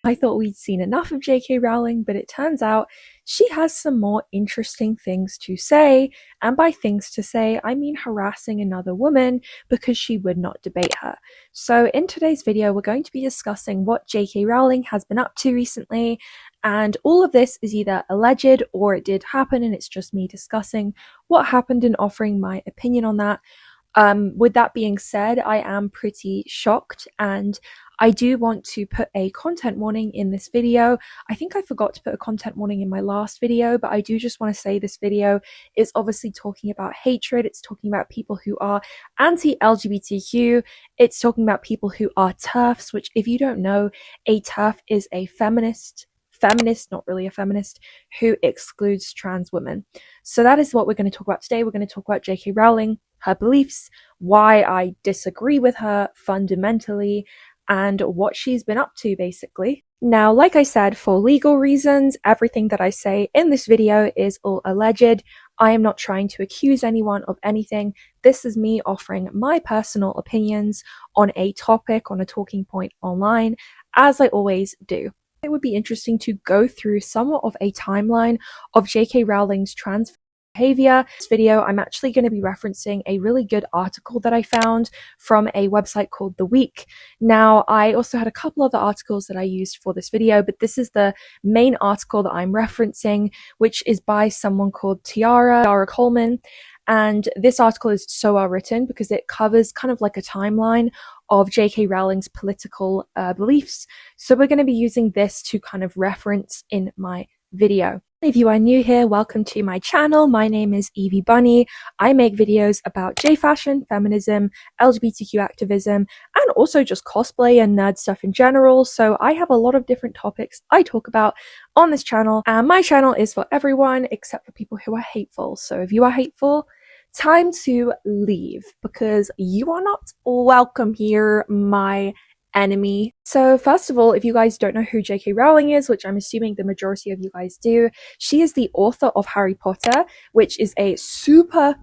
I thought we'd seen enough of J.K. Rowling, but it turns out she has some more interesting things to say, and by things to say, I mean harassing another woman because she would not debate her. So in today's video, we're going to be discussing what J.K. Rowling has been up to recently, and all of this is either alleged or it did happen, and it's just me discussing what happened and offering my opinion on that. With that being said, I am pretty shocked, and I do want to put a content warning in this video. I think I forgot to put a content warning in my last video, but I do just want to say this video is obviously talking about hatred. It's talking about people who are anti-LGBTQ. It's talking about people who are TERFs, which, if you don't know, a TERF is a feminist, not really a feminist, who excludes trans women. So that is what we're going to talk about today. We're going to talk about J.K. Rowling, her beliefs, why I disagree with her fundamentally, and what she's been up to, basically. Now, like I said, for legal reasons, everything that I say in this video is all alleged. I am not trying to accuse anyone of anything. This is me offering my personal opinions on a topic, on a talking point online, as I always do. It would be interesting to go through somewhat of a timeline of J.K. Rowling's trans behavior. This video, I'm actually going to be referencing a really good article that I found from a website called The Week. Now, I also had a couple other articles that I used for this video, but this is the main article that I'm referencing, which is by someone called Tiara Coleman. And this article is so well written because it covers kind of like a timeline of J.K. Rowling's political beliefs. So we're going to be using this to kind of reference in my video. If you are new here, welcome to my channel. My name is Evie Bunny. I make videos about J-fashion, feminism, LGBTQ activism, and also just cosplay and nerd stuff in general. So I have a lot of different topics I talk about on this channel, and my channel is for everyone except for people who are hateful. So if you are hateful, time to leave because you are not welcome here, my enemy. So first of all, if you guys don't know who J.K. Rowling is, which I'm assuming the majority of you guys do, she is the author of Harry Potter, which is a super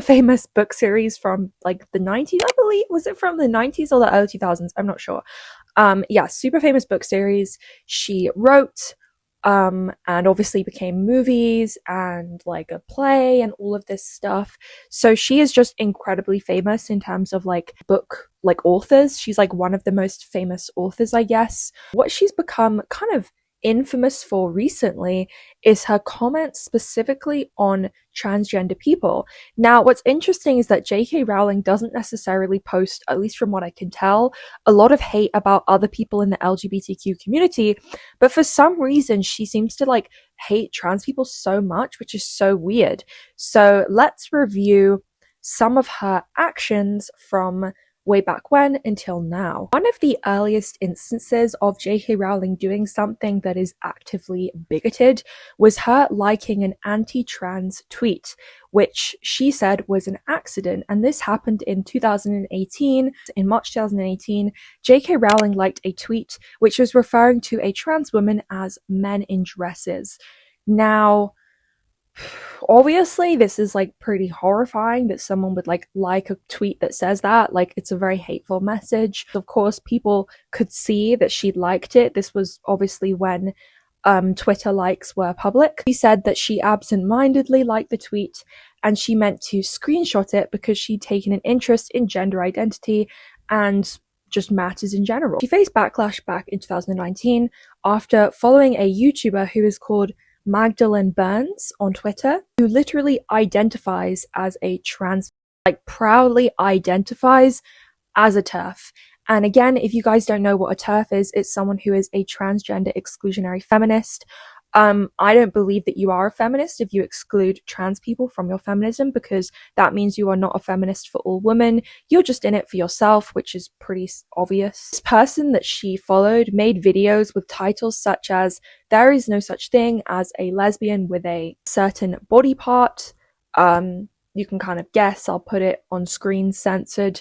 famous book series from like the 90s, I believe. Was it from the 90s or the early 2000s? I'm not sure. Yeah, super famous book series. She wrote and obviously became movies and like a play and all of this stuff. So she is just incredibly famous in terms of like book like authors. She's like one of the most famous authors, I guess. What she's become kind of infamous for recently is her comments specifically on transgender people. Now, what's interesting is that J.K. Rowling doesn't necessarily post, at least from what I can tell, a lot of hate about other people in the LGBTQ community, but for some reason she seems to like hate trans people so much, which is so weird. So let's review some of her actions from way back when until now. One of the earliest instances of J.K. Rowling doing something that is actively bigoted was her liking an anti-trans tweet, which she said was an accident, and this happened in 2018. In March 2018, J.K. Rowling liked a tweet which was referring to a trans woman as men in dresses. Now, obviously this is like pretty horrifying that someone would like a tweet that says that. Like, it's a very hateful message. Of course, people could see that she liked it. This was obviously when Twitter likes were public. She said that she absent-mindedly liked the tweet and she meant to screenshot it because she'd taken an interest in gender identity and just matters in general. She faced backlash back in 2019 after following a YouTuber who is called Magdalene Burns on Twitter, who literally identifies as a trans, like proudly identifies as a TERF. And again, if you guys don't know what a TERF is, it's someone who is a transgender exclusionary feminist. I don't believe that you are a feminist if you exclude trans people from your feminism, because that means you are not a feminist for all women. You're just in it for yourself, which is pretty obvious. This person that she followed made videos with titles such as "There is no such thing as a lesbian with a certain body part." You can kind of guess, I'll put it on screen censored.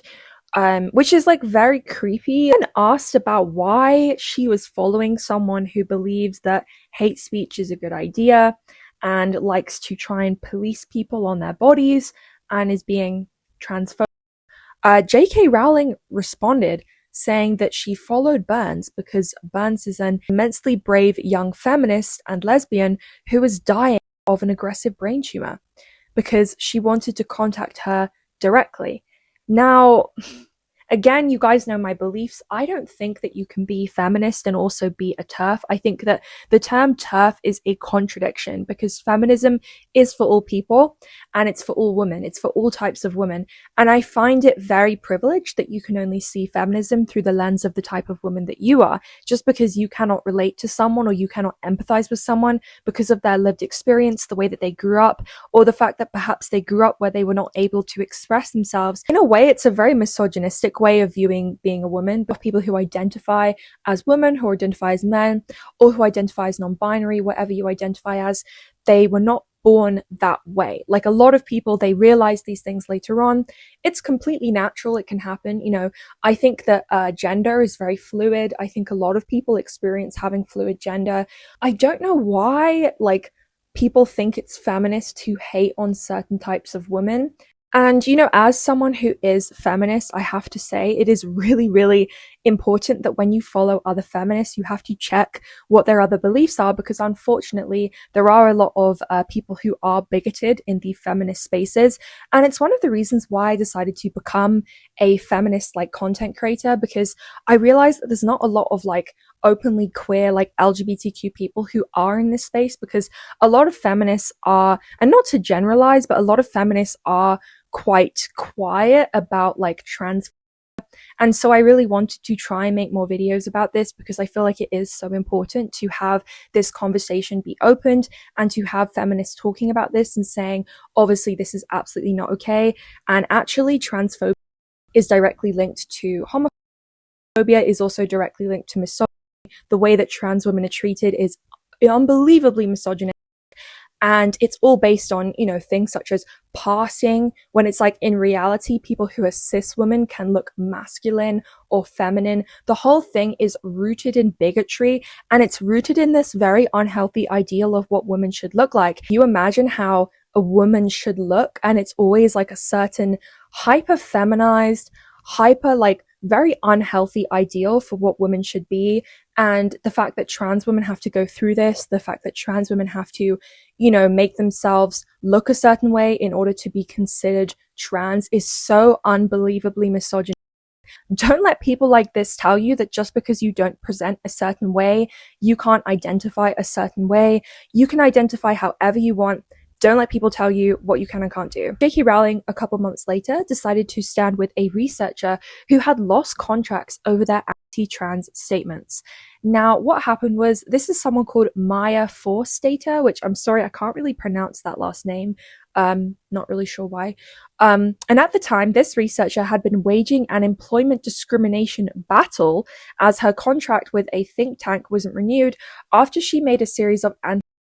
Which is like very creepy. And asked about why she was following someone who believes that hate speech is a good idea and likes to try and police people on their bodies and is being transphobic. J.K. Rowling responded saying that she followed Burns because Burns is an immensely brave young feminist and lesbian who was dying of an aggressive brain tumor because she wanted to contact her directly. Now, again, you guys know my beliefs. I don't think that you can be feminist and also be a TERF. I think that the term TERF is a contradiction because feminism is for all people and it's for all women. It's for all types of women. And I find it very privileged that you can only see feminism through the lens of the type of woman that you are. Just because you cannot relate to someone or you cannot empathize with someone because of their lived experience, the way that they grew up, or the fact that perhaps they grew up where they were not able to express themselves. In a way, it's a very misogynistic way of viewing being a woman, but people who identify as women, who identify as men, or who identify as non-binary, whatever you identify as, they were not born that way. Like a lot of people, they realize these things later on. It's completely natural. It can happen. I think that gender is very fluid. I think a lot of people experience having fluid gender. I don't know why, people think it's feminist to hate on certain types of women. And, as someone who is feminist, I have to say it is really, really important that when you follow other feminists, you have to check what their other beliefs are, because unfortunately, there are a lot of people who are bigoted in the feminist spaces. And it's one of the reasons why I decided to become a feminist content creator, because I realized that there's not a lot of openly queer LGBTQ people who are in this space, because a lot of feminists are, and not to generalize, but a lot of feminists are quite quiet about trans. And so I really wanted to try and make more videos about this, because I feel like it is so important to have this conversation be opened and to have feminists talking about this and saying, obviously this is absolutely not okay. And actually transphobia is directly linked to homophobia, is also directly linked to misogyny. The way that trans women are treated is unbelievably misogynist. And it's all based on, things such as passing, when it's in reality, people who are cis women can look masculine or feminine. The whole thing is rooted in bigotry, and it's rooted in this very unhealthy ideal of what women should look like. You imagine how a woman should look, and it's always a certain hyper feminized, very unhealthy ideal for what women should be. And the fact that trans women have to go through this, the fact that trans women have to, make themselves look a certain way in order to be considered trans is so unbelievably misogynist. Don't let people like this tell you that just because you don't present a certain way, you can't identify a certain way. You can identify however you want. Don't let people tell you what you can and can't do. J.K. Rowling, a couple months later, decided to stand with a researcher who had lost contracts over their anti-trans statements. Now, what happened was, this is someone called Maya Forstater, which I'm sorry, I can't really pronounce that last name. Not really sure why. And at the time, this researcher had been waging an employment discrimination battle as her contract with a think tank wasn't renewed after she made a series of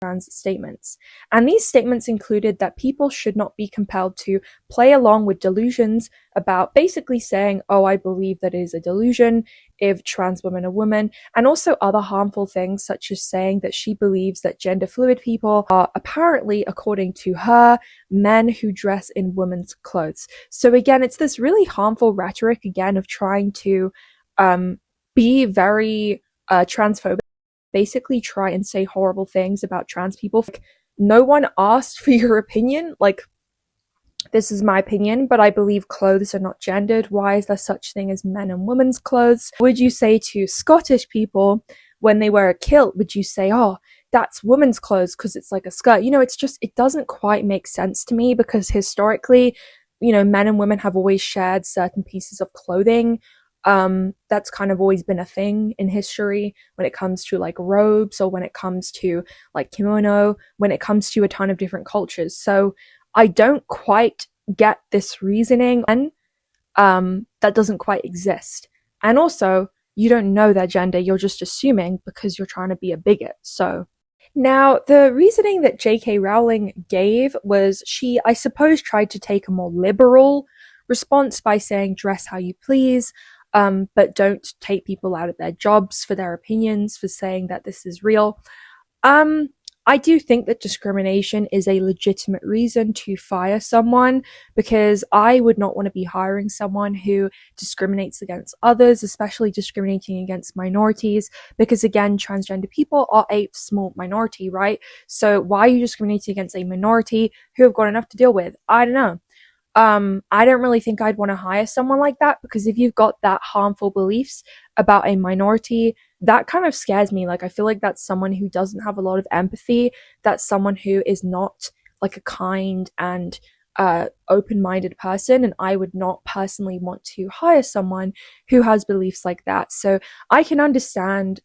trans statements. And these statements included that people should not be compelled to play along with delusions about basically saying, oh, I believe that it is a delusion if trans women are women, and also other harmful things such as saying that she believes that gender fluid people are apparently, according to her, men who dress in women's clothes. So again, it's this really harmful rhetoric again of trying to be very transphobic, basically try and say horrible things about trans people. No one asked for your opinion. This is my opinion, but I believe clothes are not gendered. Why is there such thing as men and women's clothes? Would you say to Scottish people when they wear a kilt, would you say, oh, that's women's clothes because it's like a skirt? It doesn't quite make sense to me, because historically, men and women have always shared certain pieces of clothing. That's kind of always been a thing in history when it comes to robes, or when it comes to kimono, when it comes to a ton of different cultures. So I don't quite get this reasoning, and that doesn't quite exist. And also, you don't know their gender, you're just assuming because you're trying to be a bigot. So now, the reasoning that J.K. Rowling gave was, she, I suppose, tried to take a more liberal response by saying dress how you please, but don't take people out of their jobs for their opinions, for saying that this is real. I do think that discrimination is a legitimate reason to fire someone, because I would not want to be hiring someone who discriminates against others, especially discriminating against minorities, because again, transgender people are a small minority, right? So why are you discriminating against a minority who have got enough to deal with? I don't know. I don't really think I'd want to hire someone like that, because if you've got that harmful beliefs about a minority, that kind of scares me. Like, I feel like that's someone who doesn't have a lot of empathy. That's someone who is not like a kind and open-minded person, and I would not personally want to hire someone who has beliefs like that. So I can understand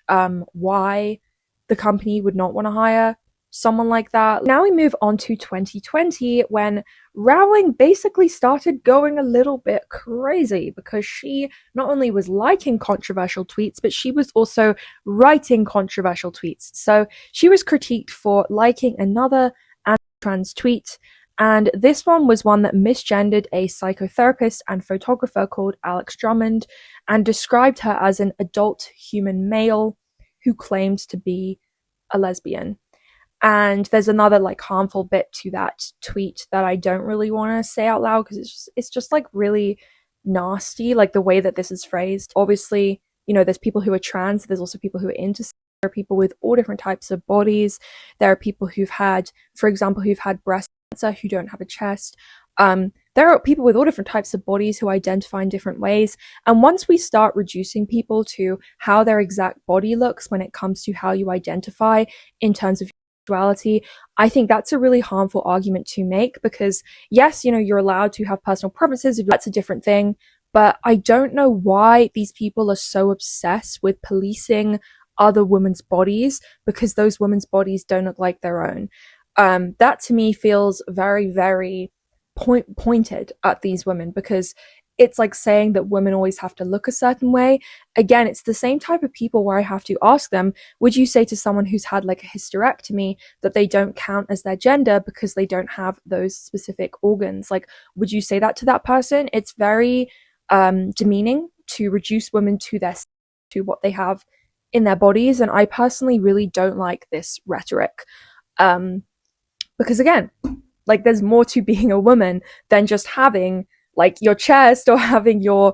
why the company would not want to hire someone like that. Now we move on to 2020, when Rowling basically started going a little bit crazy, because she not only was liking controversial tweets, but she was also writing controversial tweets. So she was critiqued for liking another anti-trans tweet, and this one was one that misgendered a psychotherapist and photographer called Alex Drummond, and described her as an adult human male who claims to be a lesbian. And there's another like harmful bit to that tweet that I don't really want to say out loud, because it's just like really nasty, like the way that this is phrased. Obviously, you know, there's people who are trans, there's also people who are intersex, there are people with all different types of bodies. There are people who've had, for example, who've had breast cancer, who don't have a chest. There are people with all different types of bodies who identify in different ways. And once we start reducing people to how their exact body looks when it comes to how you identify in terms of sexuality, I think that's a really harmful argument to make, because yes, you know, you're allowed to have personal preferences, that's a different thing, but I don't know why these people are so obsessed with policing other women's bodies, because those women's bodies don't look like their own. That to me feels very, very pointed at these women, because it's like saying that women always have to look a certain way. Again, it's the same type of people where I have to ask them, would you say to someone who's had like a hysterectomy that they don't count as their gender because they don't have those specific organs? Like, would you say that to that person? It's very demeaning to reduce women to what they have in their bodies, and I personally really don't like this rhetoric. Because again, like, there's more to being a woman than just having like your chest or having your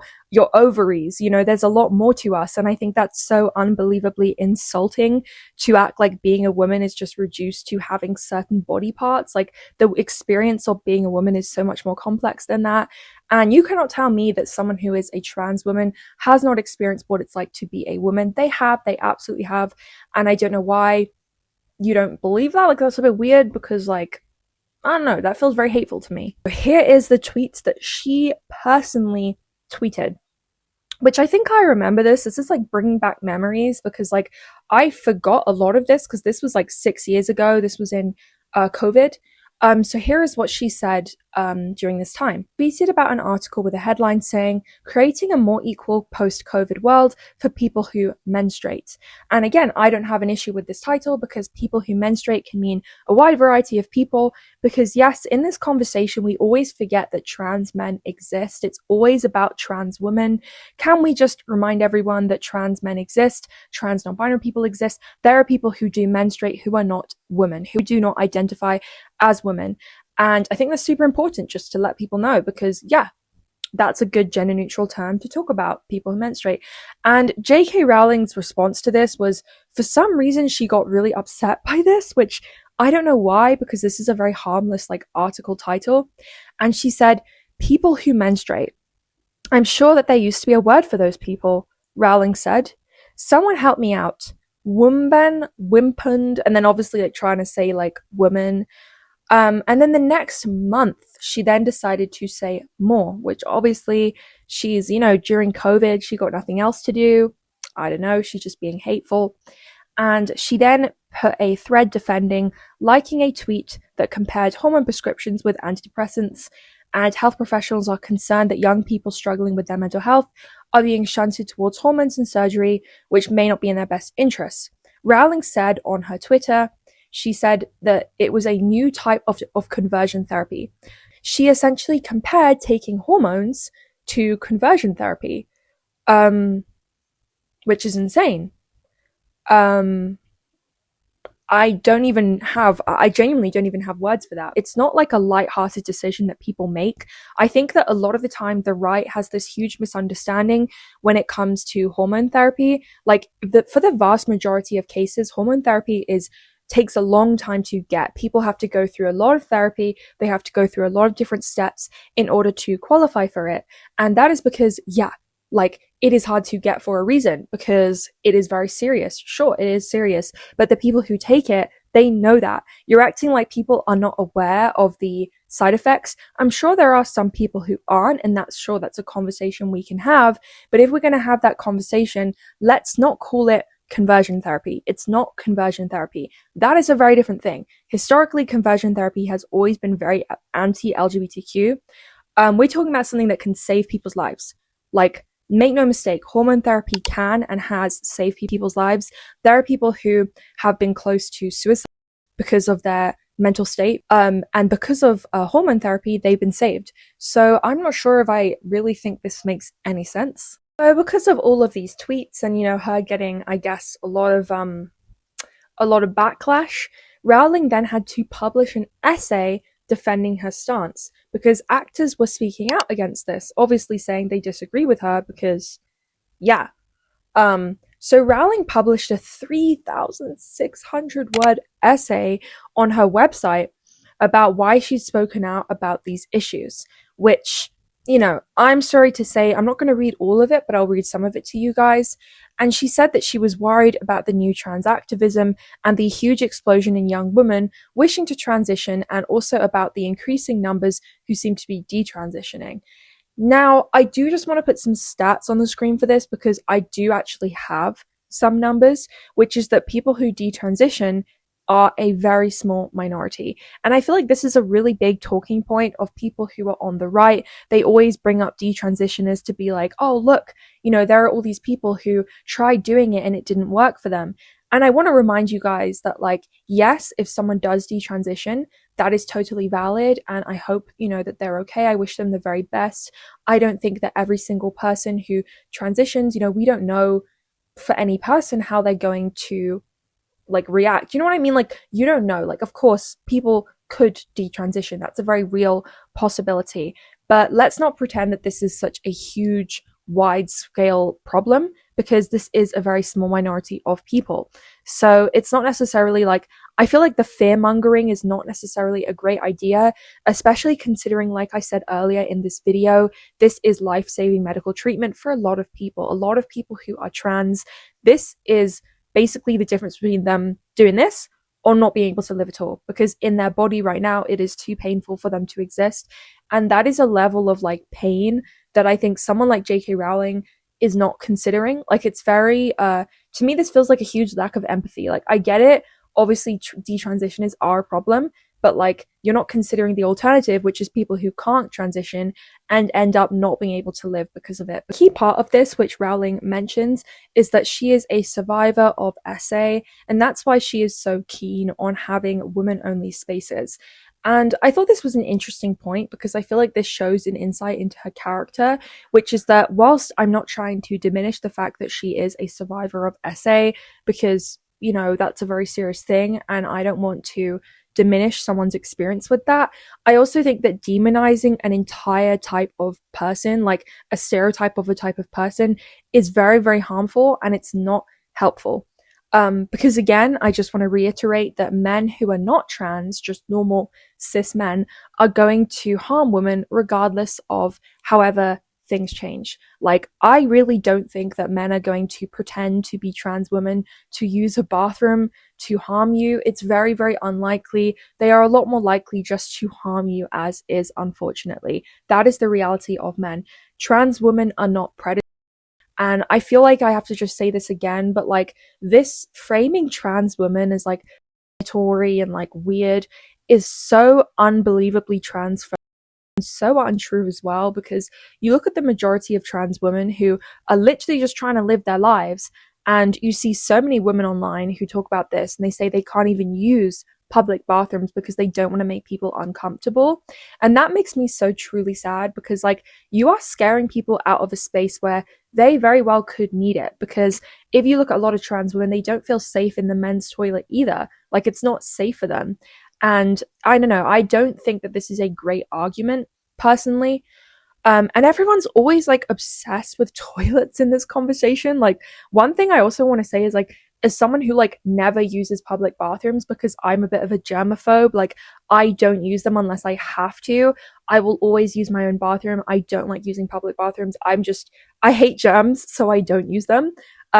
ovaries. You know, there's a lot more to us, and I think that's so unbelievably insulting, to act like being a woman is just reduced to having certain body parts. Like, the experience of being a woman is so much more complex than that, and you cannot tell me that someone who is a trans woman has not experienced what it's like to be a woman. They absolutely have, and I don't know why you don't believe that. Like, that's a bit weird, because like, I don't know, that feels very hateful to me. Here is the tweets that she personally tweeted, which I think I remember this. This is like bringing back memories, because like I forgot a lot of this, because this was like 6 years ago. This was in COVID. So here is what she said during this time. Tweeted about an article with a headline saying, "Creating a more equal post-COVID world for people who menstruate." And again, I don't have an issue with this title, because people who menstruate can mean a wide variety of people. Because yes, in this conversation, we always forget that trans men exist. It's always about trans women. Can we just remind everyone that trans men exist? Trans non-binary people exist. There are people who do menstruate who are not women, who do not identify as women. And I think that's super important just to let people know, because yeah, that's a good gender neutral term to talk about people who menstruate. And J.K. Rowling's response to this was, for some reason, she got really upset by this, which I don't know why, because this is a very harmless like article title. And she said, "People who menstruate. I'm sure that there used to be a word for those people," Rowling said. "Someone help me out. Wumben, wimpened," and then obviously like trying to say like woman. And then the next month, she then decided to say more, which obviously she's, you know, during COVID, she got nothing else to do. I don't know, she's just being hateful. And she then put a thread defending liking a tweet that compared hormone prescriptions with antidepressants, and health professionals are concerned that young people struggling with their mental health are being shunted towards hormones and surgery, which may not be in their best interests. Rowling said on her Twitter, she said that it was a new type of conversion therapy. She essentially compared taking hormones to conversion therapy, which is insane. I genuinely don't even have words for that. It's not like a light-hearted decision that people make. I think that a lot of the time the right has this huge misunderstanding when it comes to hormone therapy. Like for the vast majority of cases, hormone therapy takes a long time to get. People have to go through a lot of therapy. They have to go through a lot of different steps in order to qualify for it. And that is because, yeah, like it is hard to get for a reason, because it is very serious. Sure, it is serious, but the people who take it, they know that. You're acting like people are not aware of the side effects. I'm sure there are some people who aren't, and that's a conversation we can have. But if we're going to have that conversation, let's not call it conversion therapy. It's not conversion therapy. That is a very different thing. Historically, conversion therapy has always been very anti-LGBTQ. We're talking about something that can save people's lives. Like, make no mistake, hormone therapy can and has saved people's lives. There are people who have been close to suicide because of their mental state, and because of hormone therapy, they've been saved. So I'm not sure if I really think this makes any sense. So because of all of these tweets and, her getting, I guess, a lot of backlash, Rowling then had to publish an essay defending her stance, because actors were speaking out against this, obviously saying they disagree with her because, yeah. So Rowling published a 3,600 word essay on her website about why she's spoken out about these issues, which, I'm sorry to say, I'm not going to read all of it, but I'll read some of it to you guys. And she said that she was worried about the new trans activism and the huge explosion in young women wishing to transition, and also about the increasing numbers who seem to be detransitioning. Now, I do just want to put some stats on the screen for this, because I do actually have some numbers, which is that people who detransition are a very small minority. And I feel like this is a really big talking point of people who are on the right. They always bring up detransitioners to be like, oh, look, there are all these people who tried doing it and it didn't work for them. And I want to remind you guys that, like, yes, if someone does detransition, that is totally valid. And I hope, that they're okay. I wish them the very best. I don't think that every single person who transitions, we don't know for any person how they're going to react. You know what I mean? Like, you don't know. Like, of course, people could detransition. That's a very real possibility. But let's not pretend that this is such a huge, wide-scale problem, because this is a very small minority of people. So it's not necessarily I feel like the fear-mongering is not necessarily a great idea, especially considering, like I said earlier in this video, this is life-saving medical treatment for a lot of people. A lot of people who are trans, this is basically the difference between them doing this or not being able to live at all, because in their body right now, it is too painful for them to exist. And that is a level of pain that I think someone like J.K. Rowling is not considering. It's very, to me, this feels like a huge lack of empathy. I get it. Obviously, detransition is our problem, but you're not considering the alternative, which is people who can't transition and end up not being able to live because of it. A key part of this, which Rowling mentions, is that she is a survivor of SA, and that's why she is so keen on having women-only spaces. And I thought this was an interesting point, because I feel like this shows an insight into her character, which is that whilst I'm not trying to diminish the fact that she is a survivor of SA, because, that's a very serious thing, and I don't want to diminish someone's experience with that, I also think that demonizing an entire type of person, like a stereotype of a type of person, is very, very harmful, and it's not helpful. Because again, I just want to reiterate that men who are not trans, just normal cis men, are going to harm women regardless of however things change. I really don't think that men are going to pretend to be trans women to use a bathroom to harm you. It's very, very unlikely. They are a lot more likely just to harm you as is, unfortunately. That is the reality of men. Trans women are not predators. And I feel like I have to just say this again, but this framing trans women as predatory and weird is so unbelievably transphobic. So untrue as well, because you look at the majority of trans women who are literally just trying to live their lives, and you see so many women online who talk about this, and they say they can't even use public bathrooms because they don't want to make people uncomfortable. And that makes me so truly sad, because like, you are scaring people out of a space where they very well could need it. Because if you look at a lot of trans women, they don't feel safe in the men's toilet either. Like, it's not safe for them. And I don't know, I don't think that this is a great argument personally. And everyone's always like obsessed with toilets in this conversation. Like, one thing I also want to say is, like, as someone who like never uses public bathrooms because I'm a bit of a germaphobe, like, I don't use them unless I have to. I will always use my own bathroom. I don't like using public bathrooms. I hate germs, so I don't use them.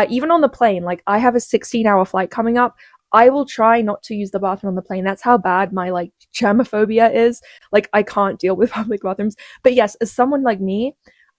Even on the plane, like, I have a 16-hour flight coming up. I will try not to use the bathroom on the plane. That's how bad my like germophobia is. Like, I can't deal with public bathrooms. But yes, as someone like me,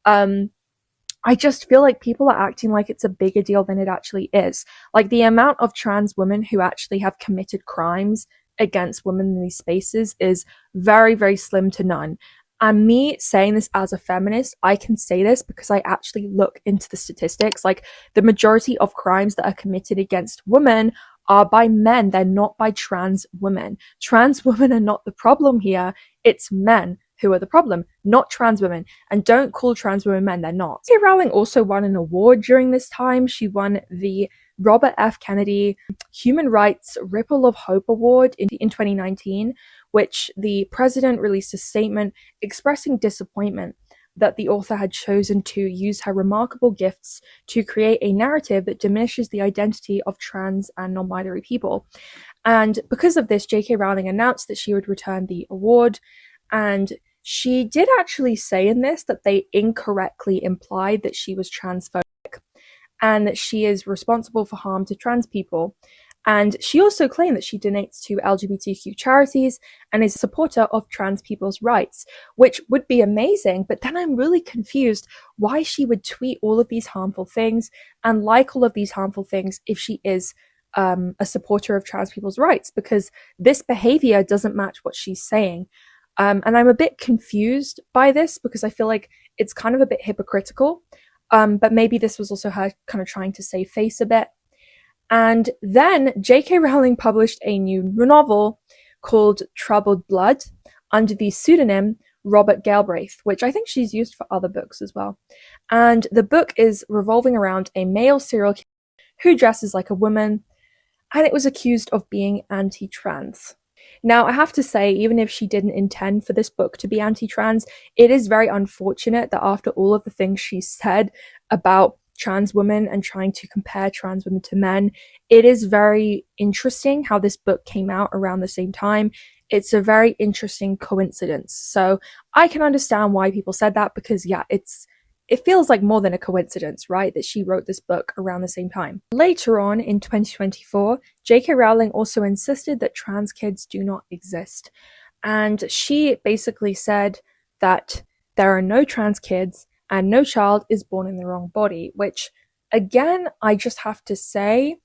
I just feel like people are acting like it's a bigger deal than it actually is. Like, the amount of trans women who actually have committed crimes against women in these spaces is very, very slim to none. And me saying this as a feminist, I can say this because I actually look into the statistics. Like, the majority of crimes that are committed against women are by men. They're not by trans women. Trans women are not the problem here. It's men who are the problem, not trans women. And don't call trans women men, they're not. J.K. Rowling also won an award during this time. She won the Robert F. Kennedy Human Rights Ripple of Hope Award in 2019, which the president released a statement expressing disappointment that the author had chosen to use her remarkable gifts to create a narrative that diminishes the identity of trans and non-binary people. And because of this, J.K. Rowling announced that she would return the award, and she did actually say in this that they incorrectly implied that she was transphobic and that she is responsible for harm to trans people. And she also claimed that she donates to LGBTQ charities and is a supporter of trans people's rights, which would be amazing. But then I'm really confused why she would tweet all of these harmful things and like all of these harmful things if she is a supporter of trans people's rights, because this behavior doesn't match what she's saying. And I'm a bit confused by this because I feel like it's kind of a bit hypocritical. But maybe this was also her kind of trying to save face a bit. And then J.K. Rowling published a new novel called Troubled Blood under the pseudonym Robert Galbraith, which I think she's used for other books as well. And the book is revolving around a male serial killer who dresses like a woman, and it was accused of being anti-trans. Now, I have to say, even if she didn't intend for this book to be anti-trans, it is very unfortunate that after all of the things she said about trans women and trying to compare trans women to men, it is very interesting how this book came out around the same time. It's a very interesting coincidence. So I can understand why people said that, because yeah, it feels like more than a coincidence, right, that she wrote this book around the same time. Later on in 2024, J.K. Rowling also insisted that trans kids do not exist. And she basically said that there are no trans kids and no child is born in the wrong body, which, again, I just have to say,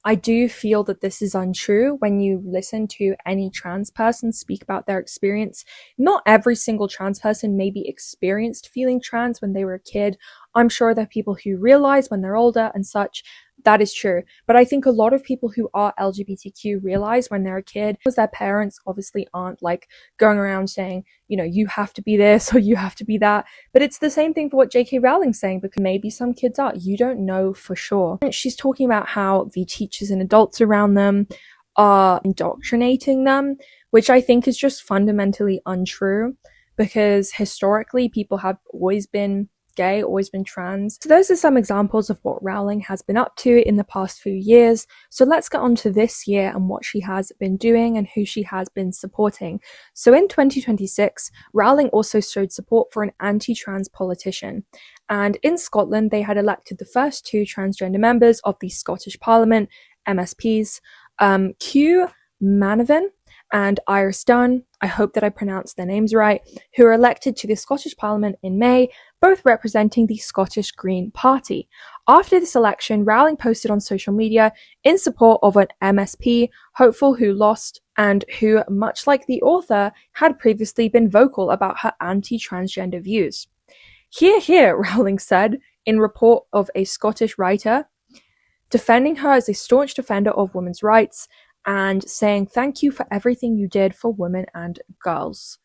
I do feel that this is untrue. When you listen to any trans person speak about their experience, not every single trans person maybe experienced feeling trans when they were a kid. I'm sure there are people who realize when they're older and such. That is true. But I think a lot of people who are LGBTQ realize when they're a kid, because their parents obviously aren't like going around saying, you know, you have to be this or you have to be that. But it's the same thing for what J.K. Rowling's saying, because maybe some kids are. You don't know for sure. She's talking about how the teachers and adults around them are indoctrinating them, which I think is just fundamentally untrue, because historically people have always been gay, always been trans. So those are some examples of what Rowling has been up to in the past few years. So let's get on to this year and what she has been doing and who she has been supporting. So in 2026, Rowling also showed support for an anti-trans politician. And in Scotland, they had elected the first two transgender members of the Scottish Parliament, MSPs, Hugh Manavan and Iris Dunn, I hope that I pronounced their names right, who were elected to the Scottish Parliament in May, both representing the Scottish Green Party. After this election, Rowling posted on social media in support of an MSP hopeful who lost and who, much like the author, had previously been vocal about her anti-transgender views. Hear, hear, Rowling said in report of a Scottish writer, defending her as a staunch defender of women's rights and saying thank you for everything you did for women and girls.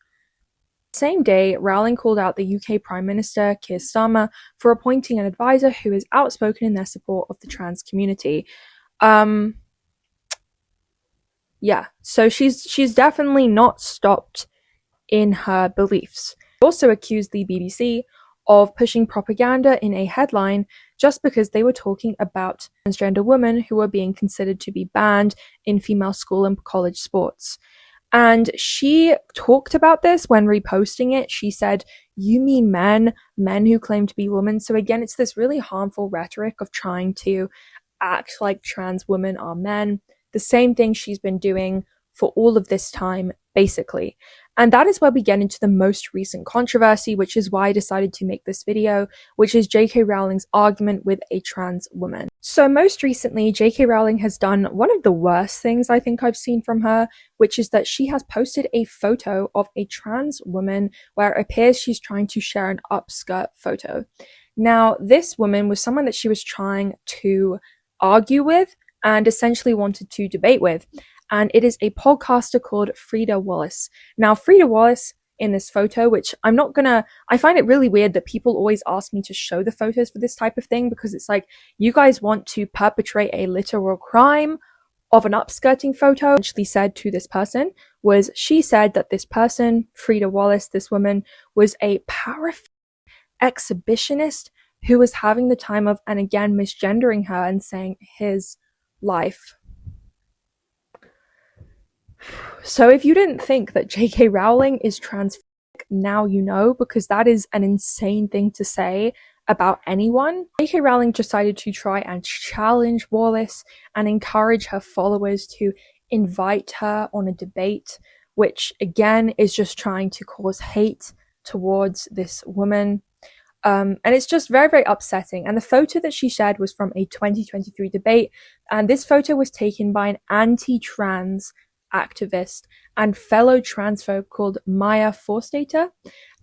Same day, Rowling called out the UK Prime Minister Keir Starmer for appointing an advisor who is outspoken in their support of the trans community. Yeah, so she's definitely not stopped in her beliefs. She also accused the BBC of pushing propaganda in a headline just because they were talking about transgender women who were being considered to be banned in female school and college sports. And she talked about this when reposting it. She said, "You mean men who claim to be women." So again, it's this really harmful rhetoric of trying to act like trans women are men. The same thing she's been doing for all of this time, basically. And that is where we get into the most recent controversy, which is why I decided to make this video, which is J.K. Rowling's argument with a trans woman. So most recently, J.K. Rowling has done one of the worst things I think I've seen from her, which is that she has posted a photo of a trans woman where it appears she's trying to share an upskirt photo. Now, this woman was someone that she was trying to argue with and essentially wanted to debate with. And it is a podcaster called Frida Wallace. Now, Frida Wallace in this photo, which I find it really weird that people always ask me to show the photos for this type of thing, because it's like, you guys want to perpetrate a literal crime of an upskirting photo. Actually said to this person was, she said that this person, Frida Wallace, this woman, was a powerful exhibitionist who was having the time of, and again, misgendering her and saying his life. So if you didn't think that J.K. Rowling is transphobic, now you know, because that is an insane thing to say about anyone. J.K. Rowling decided to try and challenge Wallace and encourage her followers to invite her on a debate, which again is just trying to cause hate towards this woman. And it's just very, very upsetting. And the photo that she shared was from a 2023 debate. And this photo was taken by an anti-trans activist and fellow transphobe called Maya Forstater.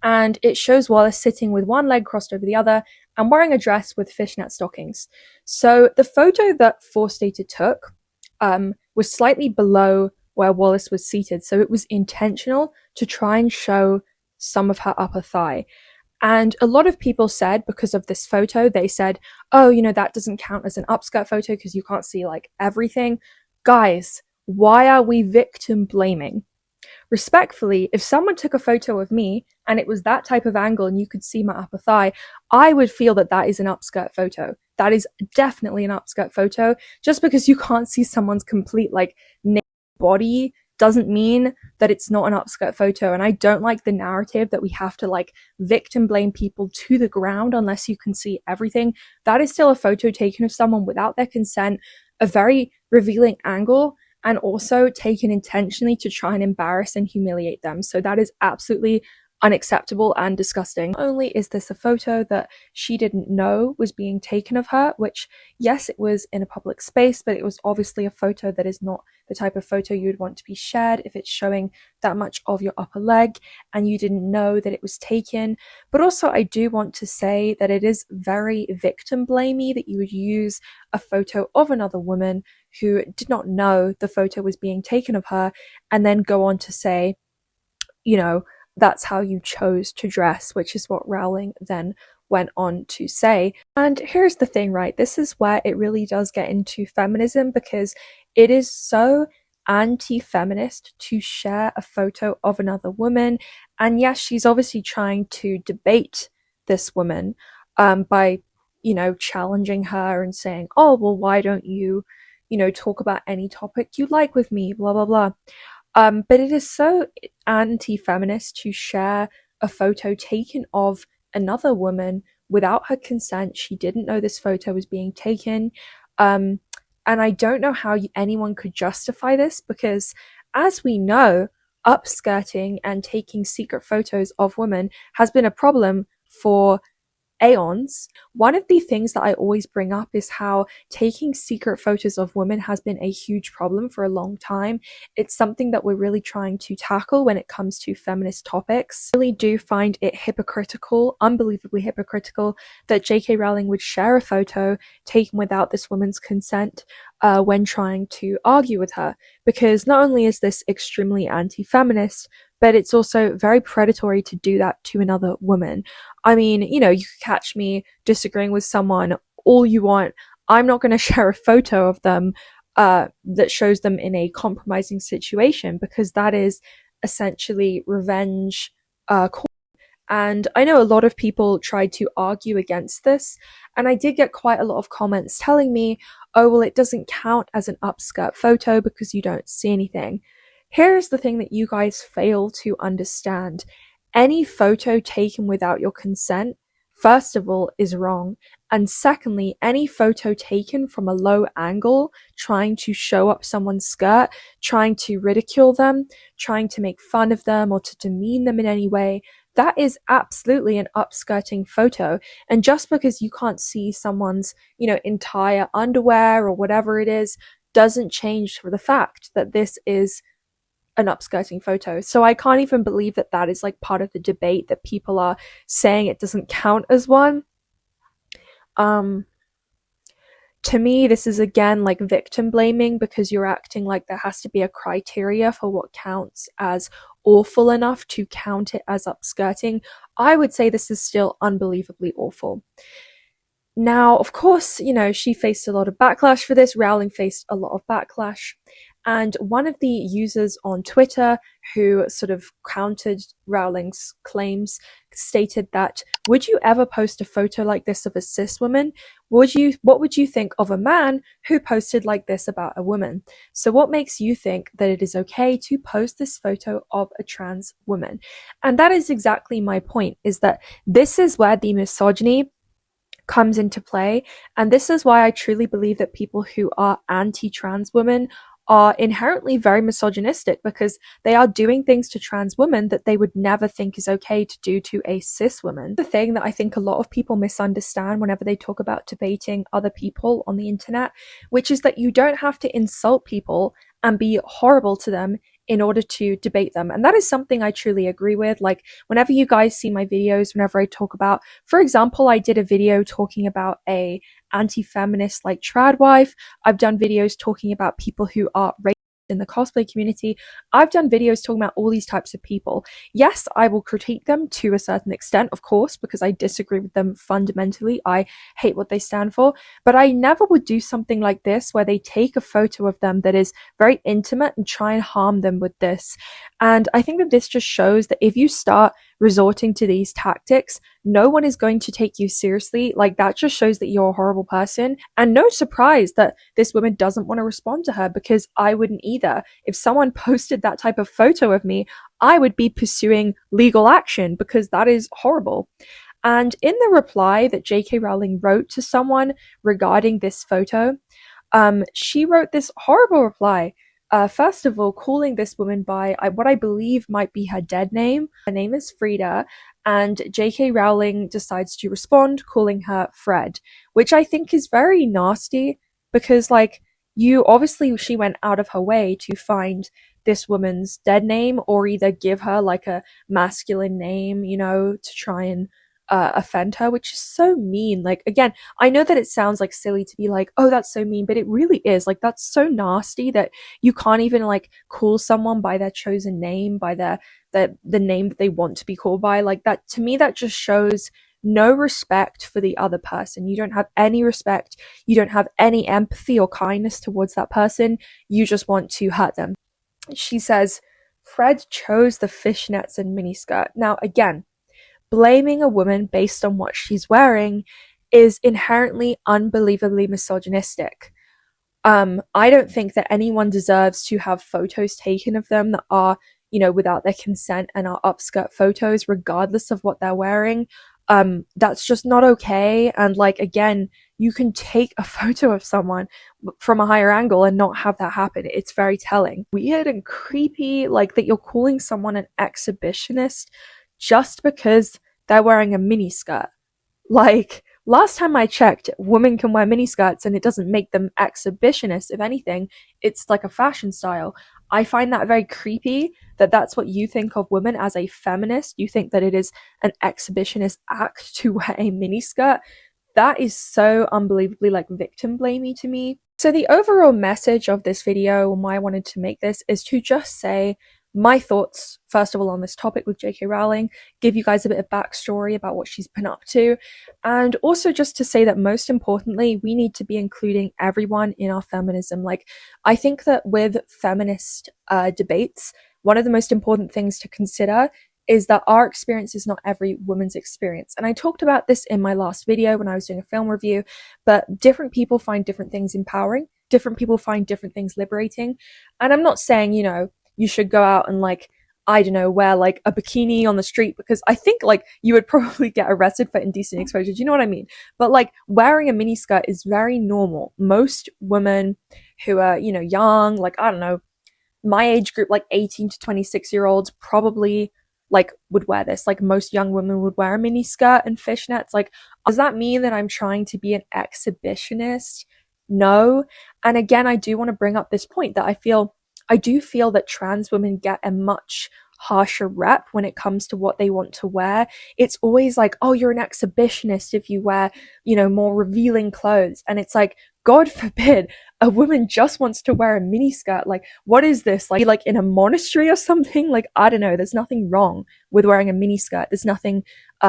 And it shows Wallace sitting with one leg crossed over the other and wearing a dress with fishnet stockings. So the photo that Forstater took was slightly below where Wallace was seated. So it was intentional to try and show some of her upper thigh. And a lot of people said, because of this photo, they said, oh, that doesn't count as an upskirt photo because you can't see like everything. Guys, why are we victim blaming? Respectfully, if someone took a photo of me and it was that type of angle and you could see my upper thigh, I would feel that that is an upskirt photo. That is definitely an upskirt photo. Just because you can't see someone's complete like naked body doesn't mean that it's not an upskirt photo. And I don't like the narrative that we have to like victim blame people to the ground unless you can see everything. That is still a photo taken of someone without their consent, a very revealing angle, and also taken intentionally to try and embarrass and humiliate them. So that is absolutely unacceptable and disgusting. Not only is this a photo that she didn't know was being taken of her, which yes, it was in a public space, but it was obviously a photo that is not the type of photo you would want to be shared if it's showing that much of your upper leg and you didn't know that it was taken. But also I do want to say that it is very victim blamey that you would use a photo of another woman who did not know the photo was being taken of her and then go on to say, that's how you chose to dress, which is what Rowling then went on to say. And here's the thing, right? This is where it really does get into feminism, because it is so anti-feminist to share a photo of another woman. And yes, she's obviously trying to debate this woman by, challenging her and saying, oh, well, why don't you, talk about any topic you like with me, blah, blah, blah. But it is so anti-feminist to share a photo taken of another woman without her consent. She didn't know this photo was being taken. And I don't know how anyone could justify this, because as we know, upskirting and taking secret photos of women has been a problem for aeons. One of the things that I always bring up is how taking secret photos of women has been a huge problem for a long time. It's something that we're really trying to tackle when it comes to feminist topics. I really do find it hypocritical, unbelievably hypocritical, that J.K. Rowling would share a photo taken without this woman's consent when trying to argue with her, because not only is this extremely anti-feminist, but it's also very predatory to do that to another woman. I mean, you know, you could catch me disagreeing with someone all you want. I'm not going to share a photo of them that shows them in a compromising situation, because that is essentially revenge. And I know a lot of people tried to argue against this, and I did get quite a lot of comments telling me, oh, well, it doesn't count as an upskirt photo because you don't see anything. Here's the thing that you guys fail to understand. Any photo taken without your consent, first of all, is wrong. And secondly, any photo taken from a low angle, trying to show up someone's skirt, trying to ridicule them, trying to make fun of them or to demean them in any way, that is absolutely an upskirting photo. And just because you can't see someone's, you know, entire underwear or whatever it is, doesn't change for the fact that this is an upskirting photo. So I can't even believe that that is like part of the debate, that people are saying it doesn't count as one. To me, this is again like victim blaming, because you're acting like there has to be a criteria for what counts as awful enough to count it as upskirting. I would say this is still unbelievably awful. Now, of course, you know, she faced a lot of backlash for this. Rowling faced a lot of backlash. And one of the users on Twitter who sort of countered Rowling's claims stated that, would you ever post a photo like this of a cis woman? What would you think of a man who posted like this about a woman? So what makes you think that it is okay to post this photo of a trans woman? And that is exactly my point, is that this is where the misogyny comes into play. And this is why I truly believe that people who are anti-trans women are inherently very misogynistic, because they are doing things to trans women that they would never think is okay to do to a cis woman. The thing that I think a lot of people misunderstand whenever they talk about debating other people on the internet, which is that you don't have to insult people and be horrible to them in order to debate them. And that is something I truly agree with. Like, whenever you guys see my videos, whenever I talk about, for example, I did a video talking about a anti-feminist like trad wife. I've done videos talking about people who are racist in the cosplay community. I've done videos talking about all these types of people. Yes, I will critique them to a certain extent, of course, because I disagree with them fundamentally. I hate what they stand for, but I never would do something like this where they take a photo of them that is very intimate and try and harm them with this. And I think that this just shows that if you start resorting to these tactics, no one is going to take you seriously. Like, that just shows that you're a horrible person. And no surprise that this woman doesn't want to respond to her, because I wouldn't either. If someone posted that type of photo of me, I would be pursuing legal action, because that is horrible. And in the reply that J.K. Rowling wrote to someone regarding this photo, she wrote this horrible reply. First of all, calling this woman by what I believe might be her dead name. Her name is Frida, and J.K. Rowling decides to respond calling her Fred, which I think is very nasty, because, like, she went out of her way to find this woman's dead name, or either give her like a masculine name, you know, to try and offend her, which is so mean. Like, again, I know that it sounds like silly to be like, oh, that's so mean, but it really is. Like, that's so nasty that you can't even like call someone by their chosen name, by the name that they want to be called by. Like, that, to me, that just shows no respect for the other person. You don't have any respect. You don't have any empathy or kindness towards that person. You just want to hurt them. She says, Fred chose the fishnets and miniskirt. Now, again, blaming a woman based on what she's wearing is inherently unbelievably misogynistic. I don't think that anyone deserves to have photos taken of them that are, you know, without their consent and are upskirt photos, regardless of what they're wearing. That's just not okay. And, like, again, you can take a photo of someone from a higher angle and not have that happen. It's very telling. Weird and creepy, like, that you're calling someone an exhibitionist just because they're wearing a miniskirt. Like, last time I checked, women can wear miniskirts and it doesn't make them exhibitionists. If anything, it's like a fashion style. I find that very creepy that that's what you think of women as a feminist. You think that it is an exhibitionist act to wear a miniskirt. That is so unbelievably like victim blamey to me. So the overall message of this video, and why I wanted to make this, is to just say my thoughts, first of all, on this topic with J.K. Rowling, give you guys a bit of backstory about what she's been up to, and also just to say that most importantly, we need to be including everyone in our feminism. Like, I think that with feminist debates, one of the most important things to consider is that our experience is not every woman's experience. And I talked about this in my last video when I was doing a film review, but different people find different things empowering, different people find different things liberating. And I'm not saying, you know, you should go out and like, I don't know, wear like a bikini on the street, because I think like you would probably get arrested for indecent exposure. Do you know what I mean? But like wearing a miniskirt is very normal. Most women who are, you know, young, like, I don't know, my age group, like 18 to 26-year-olds probably like would wear this. Like most young women would wear a mini skirt and fishnets. Like, does that mean that I'm trying to be an exhibitionist? No. And again, I do want to bring up this point that I do feel that trans women get a much harsher rep when it comes to what they want to wear. It's always like, oh, you're an exhibitionist if you wear, you know, more revealing clothes. And it's like, God forbid a woman just wants to wear a miniskirt. Like, what is this? Like in a monastery or something? Like, I don't know. There's nothing wrong with wearing a miniskirt. There's nothing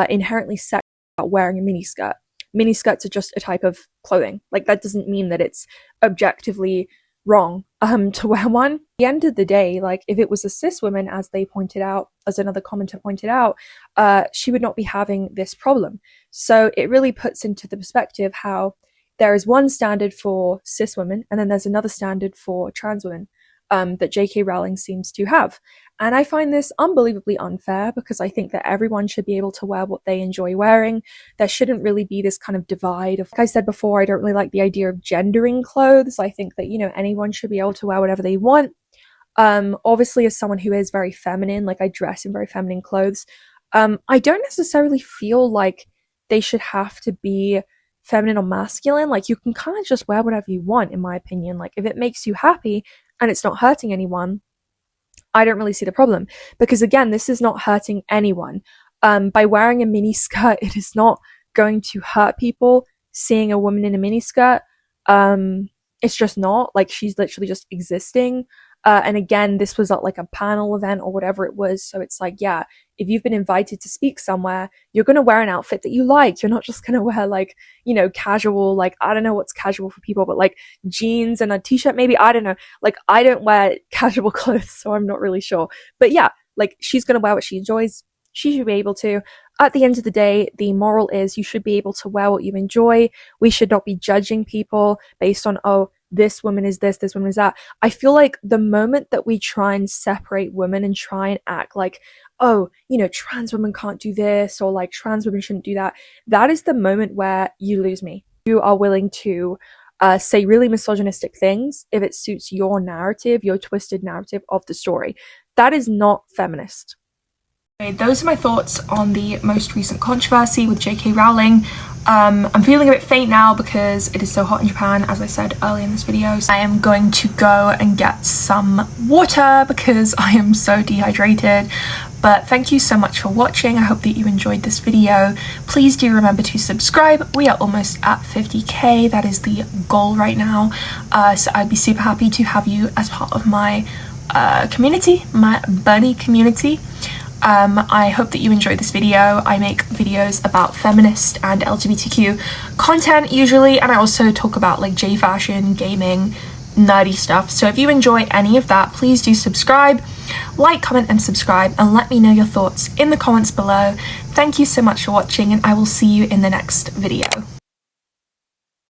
inherently sexual about wearing a miniskirt. Miniskirts are just a type of clothing. Like, that doesn't mean that it's objectively wrong to wear one. At the end of the day, like, if it was a cis woman, as they pointed out, as another commenter pointed out, she would not be having this problem. So it really puts into the perspective how there is one standard for cis women, and then there's another standard for trans women that J.K. Rowling seems to have. And I find this unbelievably unfair, because I think that everyone should be able to wear what they enjoy wearing. There shouldn't really be this kind of divide of, like I said before, I don't really like the idea of gendering clothes. I think that, you know, anyone should be able to wear whatever they want. Obviously, as someone who is very feminine, like I dress in very feminine clothes, I don't necessarily feel like they should have to be feminine or masculine. Like, you can kind of just wear whatever you want, in my opinion. Like, if it makes you happy and it's not hurting anyone, I don't really see the problem, because again, this is not hurting anyone. By wearing a mini skirt, it is not going to hurt people. Seeing a woman in a mini skirt, it's just not. Like, she's literally just existing. And again, this was at like a panel event or whatever it was. So it's like, yeah, if you've been invited to speak somewhere, you're going to wear an outfit that you like. You're not just going to wear like, you know, casual, like, I don't know what's casual for people, but like jeans and a t-shirt, maybe. I don't know. Like, I don't wear casual clothes, so I'm not really sure. But yeah, like, she's going to wear what she enjoys. She should be able to. At the end of the day, the moral is you should be able to wear what you enjoy. We should not be judging people based on, oh, this woman is this woman is that. I feel like the moment that we try and separate women and try and act like, oh, you know, trans women can't do this, or like trans women shouldn't do that, that is the moment where you lose me. You are willing to say really misogynistic things if it suits your narrative, your twisted narrative of the story. That is not feminist. Okay, those are my thoughts on the most recent controversy with J.K. Rowling. I'm feeling a bit faint now because it is so hot in Japan, as I said earlier in this video. So I am going to go and get some water because I am so dehydrated. But thank you so much for watching. I hope that you enjoyed this video. Please do remember to subscribe. We are almost at 50k. That is the goal right now. So I'd be super happy to have you as part of my community, my bunny community. I hope that you enjoyed this video. I make videos about feminist and LGBTQ content usually, and I also talk about like J fashion, gaming, nerdy stuff. So if you enjoy any of that, please do subscribe, like, comment and subscribe, and let me know your thoughts in the comments below. Thank you so much for watching, and I will see you in the next video.